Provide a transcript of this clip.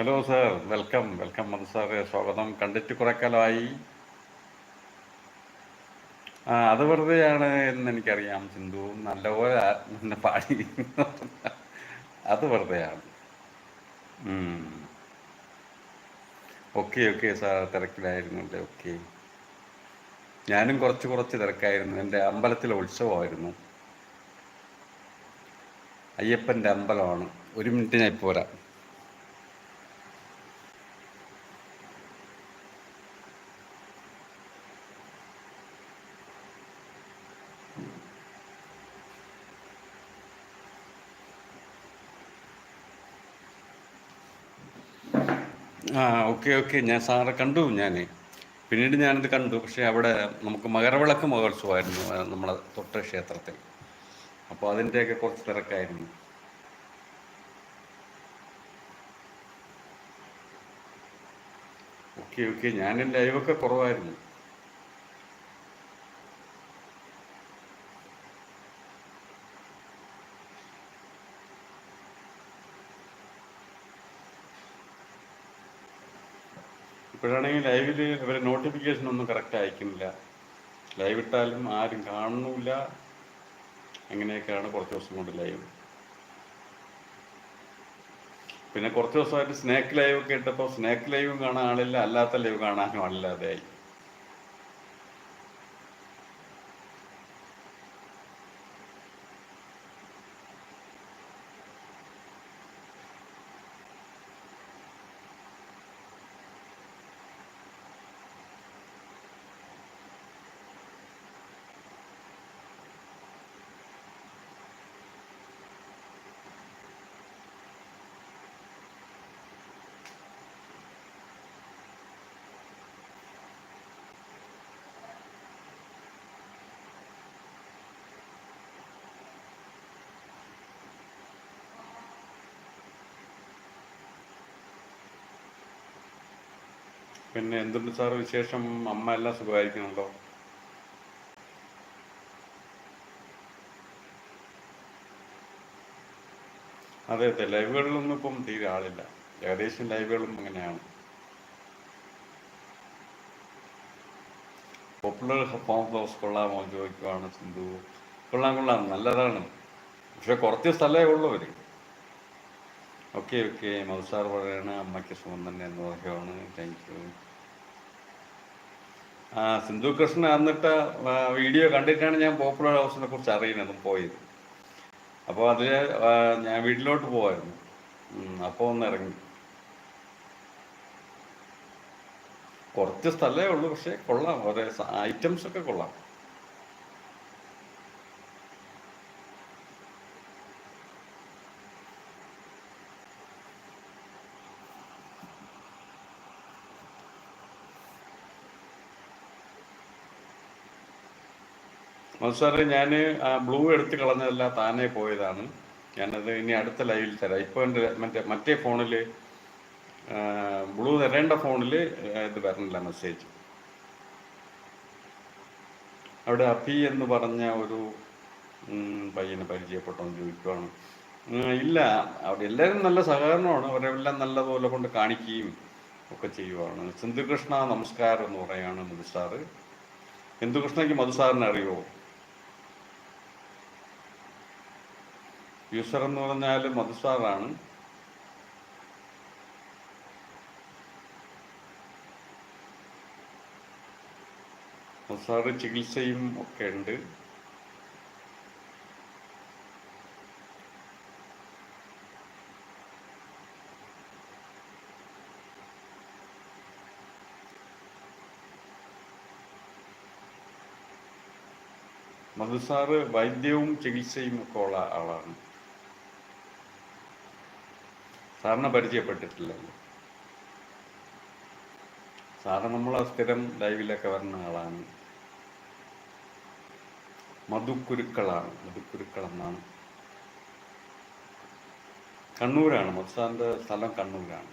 Hello sir, welcome welcome മധു സാറേ, സ്വാഗതം. കണ്ടിട്ട് കുറെ കാലമായി. അത് വെറുതെയാണ് എന്ന് എനിക്കറിയാം സിന്ധു. നല്ലപോലെ പിന്നെ പാടി. അത് വെറുതെയാണ്. ഉം. ഓക്കെ ഓക്കെ സാർ, തിരക്കിലായിരുന്നല്ലേ? ഓക്കെ. ഞാനും കുറച്ച് കുറച്ച് തിരക്കായിരുന്നു. എൻ്റെ അമ്പലത്തിലെ ഉത്സവമായിരുന്നു. അയ്യപ്പൻ്റെ അമ്പലമാണ്. ഒരു മിനിറ്റ്, ഞാൻ ഇപ്പോൾ വരാം. ഓക്കെ ഓക്കെ, ഞാൻ സാറെ കണ്ടു. പിന്നീട് ഞാനത് കണ്ടു. പക്ഷേ അവിടെ നമുക്ക് മകരവിളക്ക് മഹോത്സവമായിരുന്നു, നമ്മളെ തൊട്ട ക്ഷേത്രത്തിൽ. അപ്പോൾ അതിൻ്റെയൊക്കെ കുറച്ച് തിരക്കായിരുന്നു. ഓക്കെ ഓക്കെ, ഞാനും ലൈവൊക്കെ കുറവായിരുന്നു. ഇപ്പോഴാണെങ്കിൽ ലൈവിൽ ഇവർ നോട്ടിഫിക്കേഷൻ ഒന്നും കറക്റ്റ് അയക്കുന്നില്ല. ലൈവ് ഇട്ടാലും ആരും കാണുന്നില്ല. അങ്ങനെയൊക്കെയാണ് കുറച്ച് ദിവസം കൊണ്ട് ലൈവ്. പിന്നെ കുറച്ച് ദിവസമായിട്ട് സ്നേക്ക് ലൈവ് ഒക്കെ ഇട്ടപ്പോൾ സ്നേക്ക് ലൈവും കാണാൻ ആളില്ല, അല്ലാത്ത ലൈവ് കാണാനും ആളില്ലാതെയായി. പിന്നെ എന്തുണ്ട് സാർ വിശേഷം? അമ്മ എല്ലാം സുഖമായിരിക്കണല്ലോ? അതെ അതെ, ലൈവുകളിലൊന്നും ഇപ്പം തീരെ ആളില്ല. ഏകദേശം ലൈവുകളും അങ്ങനെയാണ്. പോപ്പുലർ ഫോം ഹൗസ് കൊള്ളാമോ എന്ന് ചോദിക്കുവാണ് സിന്ധു. കൊള്ളാം കൊള്ളാം, നല്ലതാണ്. പക്ഷെ കുറച്ച് സ്ഥലമേ ഉള്ളൂ അവർ. ഓക്കെ ഓക്കെ, മധുസാർ പറയാണ് അമ്മയ്ക്ക് സുഖം തന്നെ എന്ന് പറയുകയാണ്. Thank you. സിന്ധു കൃഷ്ണൻ എന്നിട്ട് വീഡിയോ കണ്ടിട്ടാണ് ഞാൻ പോപ്പുലർ ഹൗസിനെ കുറിച്ച് അറിയുന്നതും പോയത്. അപ്പോൾ അതിൽ ഞാൻ വീട്ടിലോട്ട് പോവായിരുന്നു. അപ്പോൾ ഒന്ന് ഇറങ്ങി. കുറച്ച് സ്ഥലമേ ഉള്ളൂ, പക്ഷേ കൊള്ളാം. ഓരോ ഐറ്റംസ് ഒക്കെ കൊള്ളാം. സാറേ, ഞാൻ ബ്ലൂ എടുത്ത് കളഞ്ഞതല്ല, താനേ പോയതാണ്. ഞാനത് ഇനി അടുത്ത ലൈവിൽ തരാം. ഇപ്പോൾ എൻ്റെ മറ്റേ ഫോണിൽ, ബ്ലൂ തരേണ്ട ഫോണിൽ ഇത് വരണില്ല മെസ്സേജ്. അവിടെ അഫി എന്ന് പറഞ്ഞ ഒരു പയ്യനെ പരിചയപ്പെട്ടോന്ന് ചോദിക്കുവാണ്. ഇല്ല, അവിടെ എല്ലാവരും നല്ല സഹകരണമാണ്. അവരെല്ലാം നല്ലപോലെ കൊണ്ട് കാണിക്കുകയും ഒക്കെ ചെയ്യുവാണ്. സിന്ധുകൃഷ്ണ നമസ്കാരം എന്ന് പറയാണ് മധുസാറ്. സിന്ധുകൃഷ്ണയ്ക്ക് മധുസാറിനെ അറിയുമോ? യൂസർ എന്ന് പറഞ്ഞാൽ മധുസാറാണ്. മധുസാറ് ചികിത്സയും ഒക്കെ ഉണ്ട്. മധുസാറ് വൈദ്യവും ചികിത്സയും ഒക്കെ ഉള്ള ആളാണ്. സാറിനെ പരിചയപ്പെട്ടിട്ടില്ലല്ലോ. സാറ് നമ്മൾ സ്ഥിരം ലൈവിലൊക്കെ വരുന്ന ആളാണ്. മധുക്കുരുക്കളാണ്, മധുക്കുരുക്കൾ എന്നാണ്. കണ്ണൂരാണ്, മധുസാറിൻ്റെ സ്ഥലം കണ്ണൂരാണ്.